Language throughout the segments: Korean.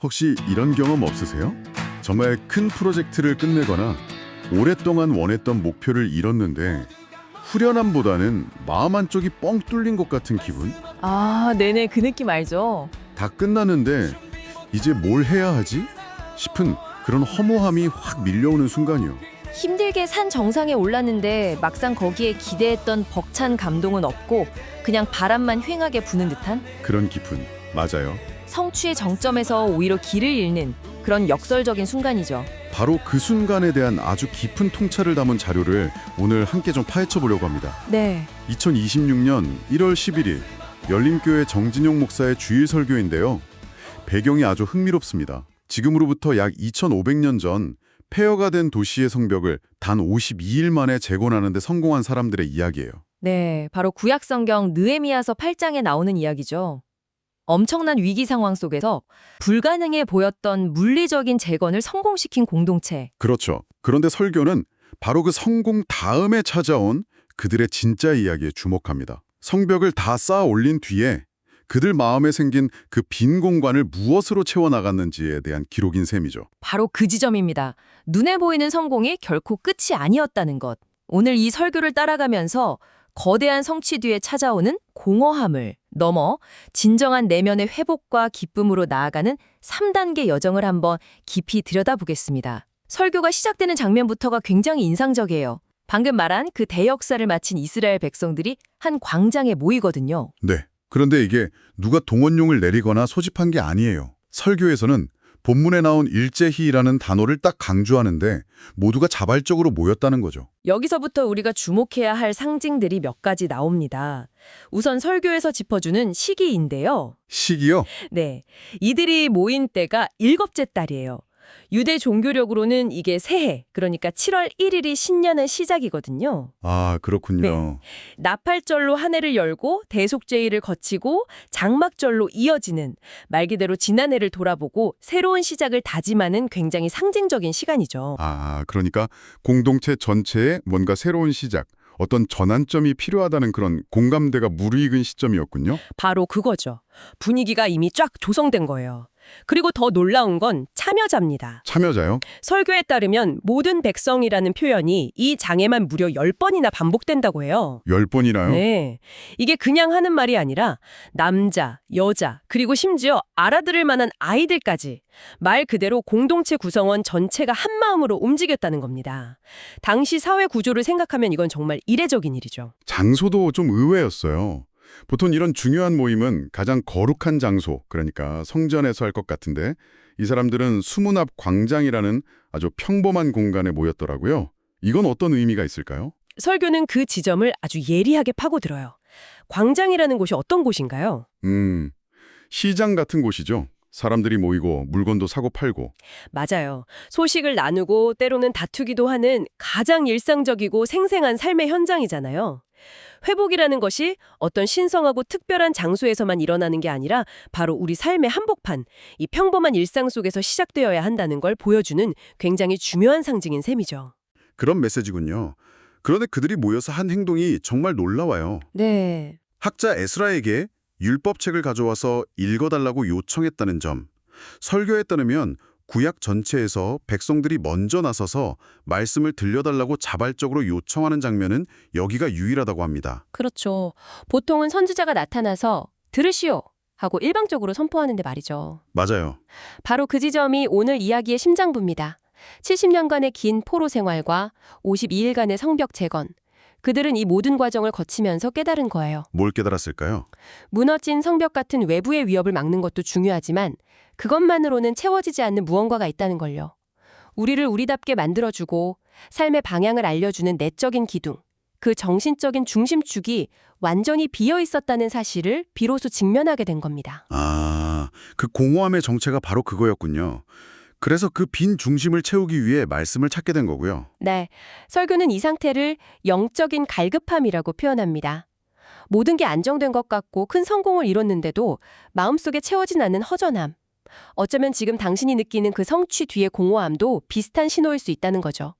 혹시 이런 경험 없으세요? 정말 큰 프로젝트를 끝내거나 오랫동안 원했던 목표를 이뤘는데 후련함보다는 마음 한쪽이 뻥 뚫린 것 같은 기분? 아, 네네. 그 느낌 알죠? 다 끝났는데 이제 뭘 해야 하지? 싶은 그런 허무함이 확 밀려오는 순간이요. 힘들게 산 정상에 올랐는데 막상 거기에 기대했던 벅찬 감동은 없고 그냥 바람만 휑하게 부는 듯한 그런 기분, 맞아요. 성취의 정점에서 오히려 길을 잃는 그런 역설적인 순간이죠. 바로 그 순간에 대한 아주 깊은 통찰을 담은 자료를 오늘 함께 좀 파헤쳐 보려고 합니다. 네. 2026년 1월 11일 열림교회 정진용 목사의 주일 설교인데요. 배경이 아주 흥미롭습니다. 지금으로부터 약 2500년 전 폐허가 된 도시의 성벽을 단 52일 만에 재건하는 데 성공한 사람들의 이야기예요. 네, 바로 구약성경 느헤미야서 8장에 나오는 이야기죠. 엄청난 위기 상황 속에서 불가능해 보였던 물리적인 재건을 성공시킨 공동체. 그렇죠. 그런데 설교는 바로 그 성공 다음에 찾아온 그들의 진짜 이야기에 주목합니다. 성벽을 다 쌓아 올린 뒤에 그들 마음에 생긴 그 빈 공간을 무엇으로 채워나갔는지에 대한 기록인 셈이죠. 바로 그 지점입니다. 눈에 보이는 성공이 결코 끝이 아니었다는 것. 오늘 이 설교를 따라가면서 거대한 성취 뒤에 찾아오는 공허함을 넘어 진정한 내면의 회복과 기쁨으로 나아가는 3단계 여정을 한번 깊이 들여다보겠습니다. 설교가 시작되는 장면부터가 굉장히 인상적이에요. 방금 말한 그 대역사를 마친 이스라엘 백성들이 한 광장에 모이거든요. 네. 그런데 이게 누가 동원용을 내리거나 소집한 게 아니에요. 설교에서는 본문에 나온 일제히라는 단어를 딱 강조하는데 모두가 자발적으로 모였다는 거죠. 여기서부터 우리가 주목해야 할 상징들이 몇 가지 나옵니다. 우선 설교에서 짚어주는 시기인데요. 시기요? 네, 이들이 모인 때가 일곱째 달이에요. 유대 종교력으로는 이게 새해, 그러니까 7월 1일이 신년의 시작이거든요. 아, 그렇군요. 나팔절로 한 해를 열고 대속죄일을 거치고 장막절로 이어지는 말 그대로 지난해를 돌아보고 새로운 시작을 다짐하는 굉장히 상징적인 시간이죠. 아, 그러니까 공동체 전체에 뭔가 새로운 시작, 어떤 전환점이 필요하다는 그런 공감대가 무르익은 시점이었군요. 바로 그거죠. 분위기가 이미 쫙 조성된 거예요. 그리고 더 놀라운 건 참여자입니다. 참여자요? 설교에 따르면 모든 백성이라는 표현이 이 장에만 무려 10번이나 반복된다고 해요. 10번이나요? 네. 이게 그냥 하는 말이 아니라 남자, 여자, 그리고 심지어 알아들을 만한 아이들까지 말 그대로 공동체 구성원 전체가 한 마음으로 움직였다는 겁니다. 당시 사회 구조를 생각하면 이건 정말 이례적인 일이죠. 장소도 좀 의외였어요. 보통 이런 중요한 모임은 가장 거룩한 장소, 그러니까 성전에서 할 것 같은데 이 사람들은 수문 앞 광장이라는 아주 평범한 공간에 모였더라고요. 이건 어떤 의미가 있을까요? 설교는 그 지점을 아주 예리하게 파고들어요. 광장이라는 곳이 어떤 곳인가요? 시장 같은 곳이죠. 사람들이 모이고 물건도 사고 팔고. 맞아요. 소식을 나누고 때로는 다투기도 하는 가장 일상적이고 생생한 삶의 현장이잖아요. 회복이라는 것이 어떤 신성하고 특별한 장소에서만 일어나는 게 아니라 바로 우리 삶의 한복판, 이 평범한 일상 속에서 시작되어야 한다는 걸 보여주는 굉장히 중요한 상징인 셈이죠. 그런 메시지군요. 그런데 그들이 모여서 한 행동이 정말 놀라워요. 네. 학자 에스라에게 율법책을 가져와서 읽어달라고 요청했다는 점. 설교에 따르면 구약 전체에서 백성들이 먼저 나서서 말씀을 들려달라고 자발적으로 요청하는 장면은 여기가 유일하다고 합니다. 그렇죠. 보통은 선지자가 나타나서 들으시오 하고 일방적으로 선포하는데 말이죠. 맞아요. 바로 그 지점이 오늘 이야기의 심장부입니다. 70년간의 긴 포로 생활과 52일간의 성벽 재건. 그들은 이 모든 과정을 거치면서 깨달은 거예요. 뭘 깨달았을까요? 무너진 성벽 같은 외부의 위협을 막는 것도 중요하지만 그것만으로는 채워지지 않는 무언가가 있다는 걸요. 우리를 우리답게 만들어주고 삶의 방향을 알려주는 내적인 기둥, 그 정신적인 중심축이 완전히 비어 있었다는 사실을 비로소 직면하게 된 겁니다. 아, 그 공허함의 정체가 바로 그거였군요. 그래서 그 빈 중심을 채우기 위해 말씀을 찾게 된 거고요. 네, 설교는 이 상태를 영적인 갈급함이라고 표현합니다. 모든 게 안정된 것 같고 큰 성공을 이뤘는데도 마음속에 채워진 않는 허전함. 어쩌면 지금 당신이 느끼는 그 성취 뒤의 공허함도 비슷한 신호일 수 있다는 거죠.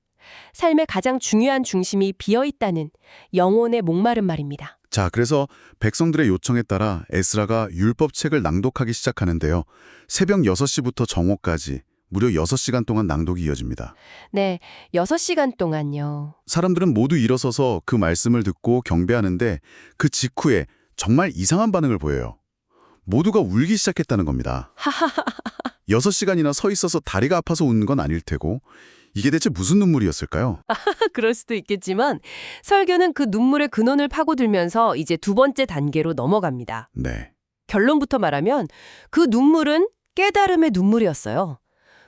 삶의 가장 중요한 중심이 비어있다는 영혼의 목마름 말입니다. 자, 그래서 백성들의 요청에 따라 에스라가 율법책을 낭독하기 시작하는데요. 새벽 6시부터 정오까지 무려 6시간 동안 낭독이 이어집니다. 네, 6시간 동안요. 사람들은 모두 일어서서 그 말씀을 듣고 경배하는데 그 직후에 정말 이상한 반응을 보여요. 모두가 울기 시작했다는 겁니다. 6시간이나 서 있어서 다리가 아파서 우는 건 아닐 테고 이게 대체 무슨 눈물이었을까요? 그럴 수도 있겠지만 설교는 그 눈물의 근원을 파고들면서 이제 두 번째 단계로 넘어갑니다. 네. 결론부터 말하면 그 눈물은 깨달음의 눈물이었어요.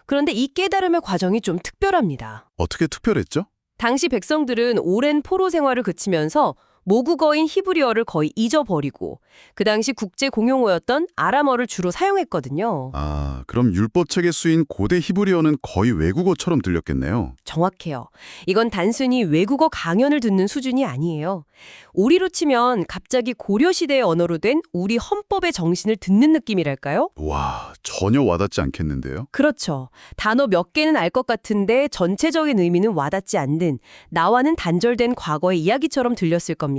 그런데 이 깨달음의 과정이 좀 특별합니다. 어떻게 특별했죠? 당시 백성들은 오랜 포로 생활을 그치면서 모국어인 히브리어를 거의 잊어버리고 그 당시 국제 공용어였던 아람어를 주로 사용했거든요. 아, 그럼 율법책에 쓰인 고대 히브리어는 거의 외국어처럼 들렸겠네요. 정확해요. 이건 단순히 외국어 강연을 듣는 수준이 아니에요. 우리로 치면 갑자기 고려시대의 언어로 된 우리 헌법의 정신을 듣는 느낌이랄까요? 와, 전혀 와닿지 않겠는데요? 그렇죠. 단어 몇 개는 알 것 같은데 전체적인 의미는 와닿지 않는 나와는 단절된 과거의 이야기처럼 들렸을 겁니다.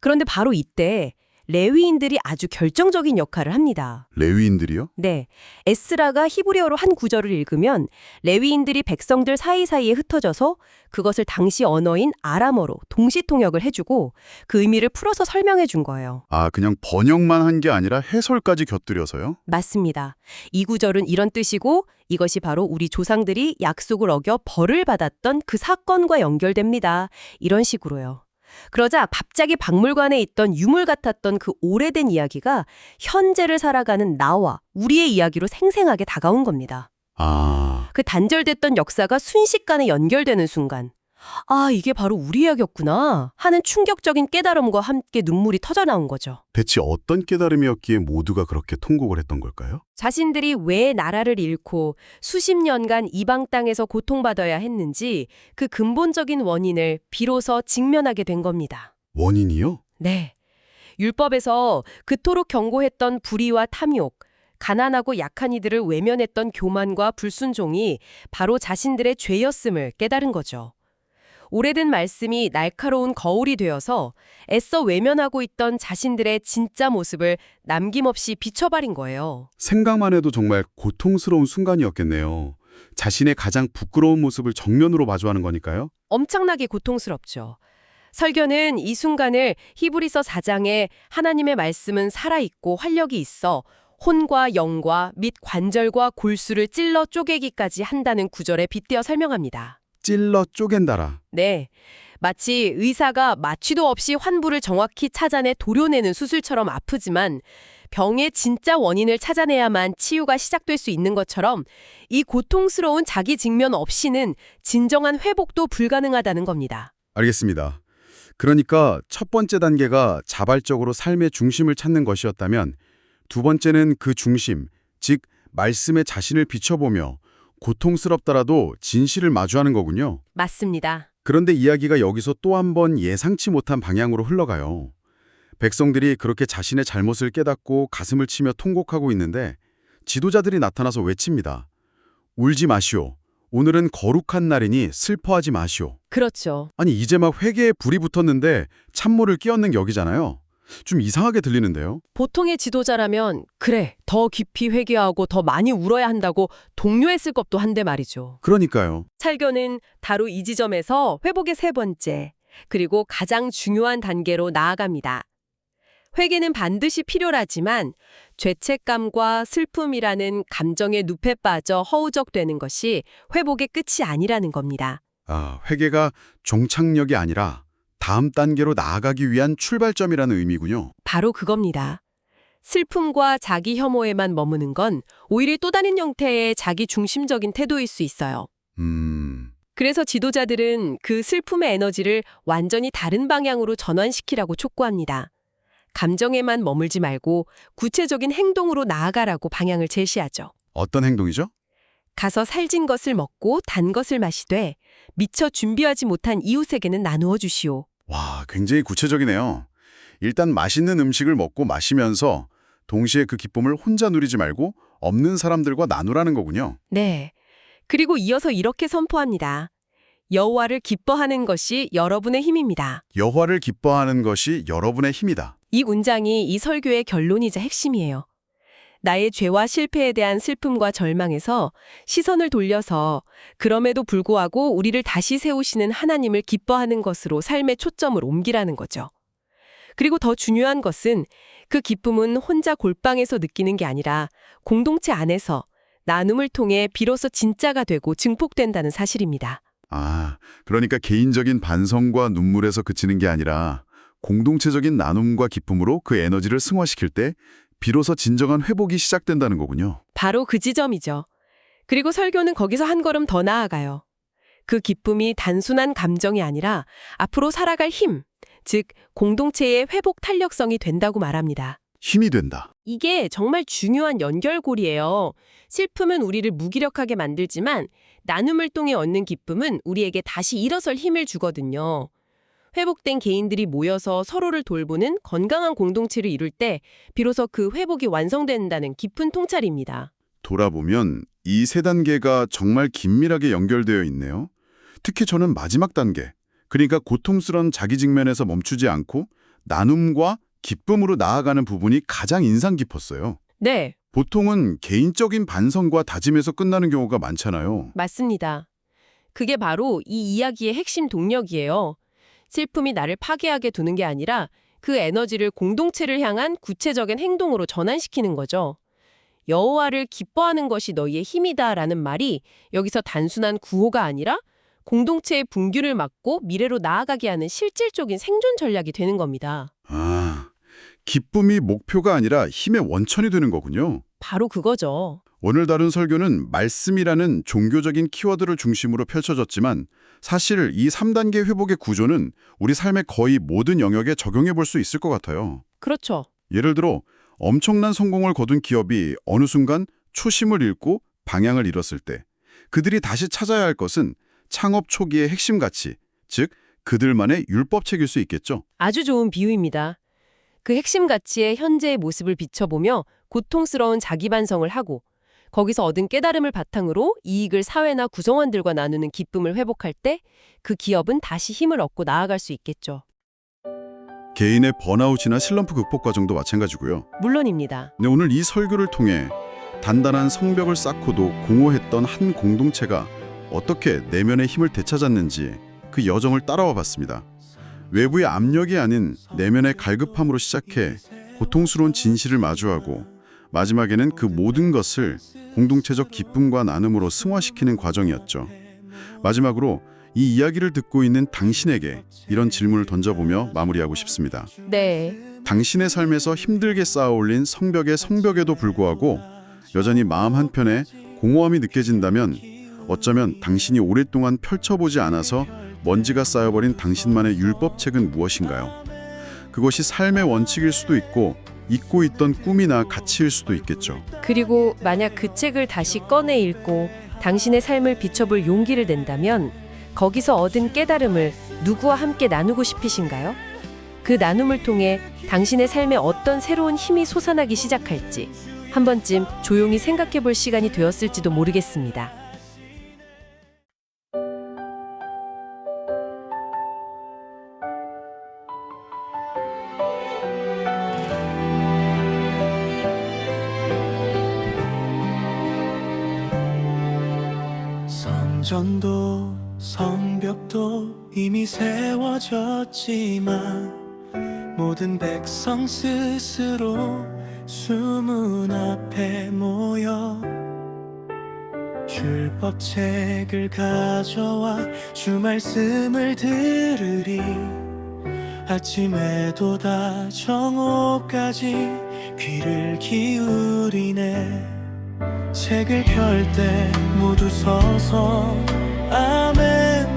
그런데 바로 이때 레위인들이 아주 결정적인 역할을 합니다. 레위인들이요? 네, 에스라가 히브리어로 한 구절을 읽으면 레위인들이 백성들 사이사이에 흩어져서 그것을 당시 언어인 아람어로 동시통역을 해주고 그 의미를 풀어서 설명해 준 거예요. 아, 그냥 번역만 한 게 아니라 해설까지 곁들여서요? 맞습니다. 이 구절은 이런 뜻이고 이것이 바로 우리 조상들이 약속을 어겨 벌을 받았던 그 사건과 연결됩니다. 이런 식으로요. 그러자 갑자기 박물관에 있던 유물 같았던 그 오래된 이야기가 현재를 살아가는 나와 우리의 이야기로 생생하게 다가온 겁니다. 아, 그 단절됐던 역사가 순식간에 연결되는 순간 아, 이게 바로 우리 이야기였구나 하는 충격적인 깨달음과 함께 눈물이 터져나온 거죠. 대체 어떤 깨달음이었기에 모두가 그렇게 통곡을 했던 걸까요? 자신들이 왜 나라를 잃고 수십 년간 이방 땅에서 고통받아야 했는지 그 근본적인 원인을 비로소 직면하게 된 겁니다. 원인이요? 네. 율법에서 그토록 경고했던 불의와 탐욕, 가난하고 약한 이들을 외면했던 교만과 불순종이 바로 자신들의 죄였음을 깨달은 거죠. 오래된 말씀이 날카로운 거울이 되어서 애써 외면하고 있던 자신들의 진짜 모습을 남김없이 비춰버린 거예요. 생각만 해도 정말 고통스러운 순간이었겠네요. 자신의 가장 부끄러운 모습을 정면으로 마주하는 거니까요. 엄청나게 고통스럽죠. 설교는 이 순간을 히브리서 4장에 하나님의 말씀은 살아있고 활력이 있어 혼과 영과 및 관절과 골수를 찔러 쪼개기까지 한다는 구절에 빗대어 설명합니다. 찔러 쪼갠다라. 네, 마치 의사가 마취도 없이 환부를 정확히 찾아내 도려내는 수술처럼 아프지만 병의 진짜 원인을 찾아내야만 치유가 시작될 수 있는 것처럼 이 고통스러운 자기 직면 없이는 진정한 회복도 불가능하다는 겁니다. 알겠습니다. 그러니까 첫 번째 단계가 자발적으로 삶의 중심을 찾는 것이었다면 두 번째는 그 중심, 즉 말씀에 자신을 비춰보며 고통스럽더라도 진실을 마주하는 거군요. 맞습니다. 그런데 이야기가 여기서 또 한 번 예상치 못한 방향으로 흘러가요. 백성들이 그렇게 자신의 잘못을 깨닫고 가슴을 치며 통곡하고 있는데 지도자들이 나타나서 외칩니다. 울지 마시오. 오늘은 거룩한 날이니 슬퍼하지 마시오. 그렇죠. 아니 이제 막 회개에 불이 붙었는데 찬물을 끼얹는 격이잖아요. 좀 이상하게 들리는데요. 보통의 지도자라면 그래, 더 깊이 회개하고 더 많이 울어야 한다고 독려했을 법도 한데 말이죠. 그러니까요. 설교는 바로 이 지점에서 회복의 세 번째, 그리고 가장 중요한 단계로 나아갑니다. 회개는 반드시 필요하지만 죄책감과 슬픔이라는 감정의 늪에 빠져 허우적대는 것이 회복의 끝이 아니라는 겁니다. 아, 회개가 종착역이 아니라 다음 단계로 나아가기 위한 출발점이라는 의미군요. 바로 그겁니다. 슬픔과 자기 혐오에만 머무는 건 오히려 또 다른 형태의 자기 중심적인 태도일 수 있어요. 그래서 지도자들은 그 슬픔의 에너지를 완전히 다른 방향으로 전환시키라고 촉구합니다. 감정에만 머물지 말고 구체적인 행동으로 나아가라고 방향을 제시하죠. 어떤 행동이죠? 가서 살진 것을 먹고 단 것을 마시되 미처 준비하지 못한 이웃에게는 나누어 주시오. 와, 굉장히 구체적이네요. 일단 맛있는 음식을 먹고 마시면서 동시에 그 기쁨을 혼자 누리지 말고 없는 사람들과 나누라는 거군요. 네. 그리고 이어서 이렇게 선포합니다. 여호와를 기뻐하는 것이 여러분의 힘입니다. 여호와를 기뻐하는 것이 여러분의 힘이다. 이 문장이 이 설교의 결론이자 핵심이에요. 나의 죄와 실패에 대한 슬픔과 절망에서 시선을 돌려서 그럼에도 불구하고 우리를 다시 세우시는 하나님을 기뻐하는 것으로 삶의 초점을 옮기라는 거죠. 그리고 더 중요한 것은 그 기쁨은 혼자 골방에서 느끼는 게 아니라 공동체 안에서 나눔을 통해 비로소 진짜가 되고 증폭된다는 사실입니다. 그러니까 개인적인 반성과 눈물에서 그치는 게 아니라 공동체적인 나눔과 기쁨으로 그 에너지를 승화시킬 때 비로소 진정한 회복이 시작된다는 거군요. 바로 그 지점이죠. 그리고 설교는 거기서 한 걸음 더 나아가요. 그 기쁨이 단순한 감정이 아니라 앞으로 살아갈 힘, 즉 공동체의 회복 탄력성이 된다고 말합니다. 힘이 된다. 이게 정말 중요한 연결고리예요. 슬픔은 우리를 무기력하게 만들지만 나눔을 통해 얻는 기쁨은 우리에게 다시 일어설 힘을 주거든요. 회복된 개인들이 모여서 서로를 돌보는 건강한 공동체를 이룰 때 비로소 그 회복이 완성된다는 깊은 통찰입니다. 돌아보면 이 세 단계가 정말 긴밀하게 연결되어 있네요. 특히 저는 마지막 단계, 그러니까 고통스러운 자기 직면에서 멈추지 않고 나눔과 기쁨으로 나아가는 부분이 가장 인상 깊었어요. 네, 보통은 개인적인 반성과 다짐에서 끝나는 경우가 많잖아요. 맞습니다. 그게 바로 이 이야기의 핵심 동력이에요. 슬픔이 나를 파괴하게 두는 게 아니라 그 에너지를 공동체를 향한 구체적인 행동으로 전환시키는 거죠. 여호와를 기뻐하는 것이 너희의 힘이다라는 말이 여기서 단순한 구호가 아니라 공동체의 붕괴를 막고 미래로 나아가게 하는 실질적인 생존 전략이 되는 겁니다. 기쁨이 목표가 아니라 힘의 원천이 되는 거군요. 바로 그거죠. 오늘 다룬 설교는 말씀이라는 종교적인 키워드를 중심으로 펼쳐졌지만 사실 이 3단계 회복의 구조는 우리 삶의 거의 모든 영역에 적용해 볼 수 있을 것 같아요. 그렇죠. 예를 들어 엄청난 성공을 거둔 기업이 어느 순간 초심을 잃고 방향을 잃었을 때 그들이 다시 찾아야 할 것은 창업 초기의 핵심 가치, 즉 그들만의 율법책일 수 있겠죠. 아주 좋은 비유입니다. 그 핵심 가치의 현재의 모습을 비춰보며 고통스러운 자기 반성을 하고 거기서 얻은 깨달음을 바탕으로 이익을 사회나 구성원들과 나누는 기쁨을 회복할 때 그 기업은 다시 힘을 얻고 나아갈 수 있겠죠. 개인의 번아웃이나 슬럼프 극복 과정도 마찬가지고요. 물론입니다. 네, 오늘 이 설교를 통해 단단한 성벽을 쌓고도 공허했던 한 공동체가 어떻게 내면의 힘을 되찾았는지 그 여정을 따라와 봤습니다. 외부의 압력이 아닌 내면의 갈급함으로 시작해 고통스러운 진실을 마주하고 마지막에는 그 모든 것을 공동체적 기쁨과 나눔으로 승화시키는 과정이었죠. 마지막으로 이 이야기를 듣고 있는 당신에게 이런 질문을 던져보며 마무리하고 싶습니다. 네. 당신의 삶에서 힘들게 쌓아올린 성벽에도 불구하고 여전히 마음 한편에 공허함이 느껴진다면 어쩌면 당신이 오랫동안 펼쳐보지 않아서 먼지가 쌓여버린 당신만의 율법책은 무엇인가요? 그것이 삶의 원칙일 수도 있고 잊고 있던 꿈이나 가치일 수도 있겠죠. 그리고 만약 그 책을 다시 꺼내 읽고 당신의 삶을 비춰볼 용기를 낸다면 거기서 얻은 깨달음을 누구와 함께 나누고 싶으신가요? 그 나눔을 통해 당신의 삶에 어떤 새로운 힘이 솟아나기 시작할지 한 번쯤 조용히 생각해 볼 시간이 되었을지도 모르겠습니다. 성전도 성벽도 이미 세워졌지만 모든 백성 스스로 수문 앞에 모여 율법책을 가져와 주 말씀을 들으리. 아침에도 다 정오까지 귀를 기울이네. 책을 펼 때 모두 서서 아멘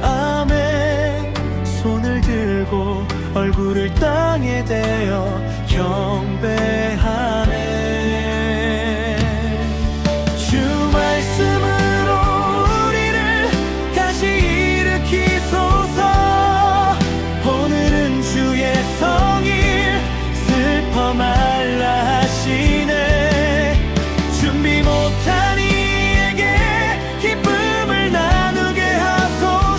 아멘 손을 들고 얼굴을 땅에 대어 경배하네. 주 말씀으로 우리를 다시 일으키소서. 오늘은 주의 성일 슬퍼 말라 하시네. 준비 못한 이에게 기쁨을 나누게 하소서.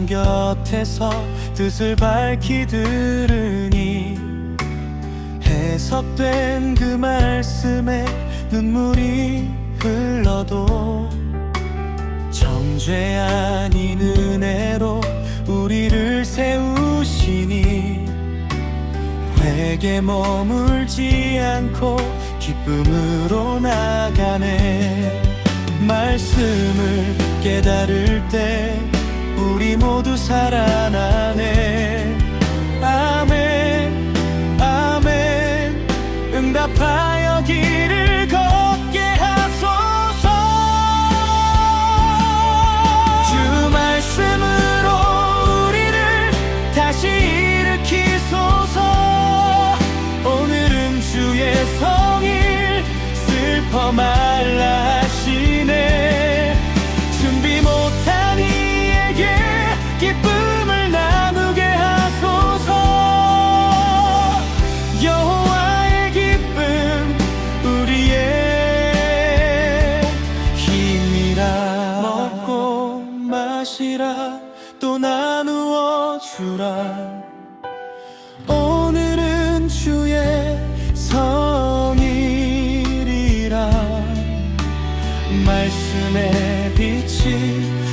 곁에서 뜻을 밝히 들으니 해석된 그 말씀에 눈물이 흘러도 정죄 아닌 은혜로 우리를 세우시니 회개 머물지 않고 기쁨으로 나가네. 말씀을 깨달을 때 우리 모두 살아나네. 아멘 아멘. 응답하여 길을 걷게 하소서. 주 말씀으로 우리를 다시 일으키소서. 오늘은 주의 성일 슬퍼 말라 하시네. 준비 못한 이에게 기쁨을 나누게 하소서. 여호와의 기쁨 우리의 힘이라. 먹고 마시라 또 나누어 주라. 오늘은 주의 성일이라. 말씀의 빛이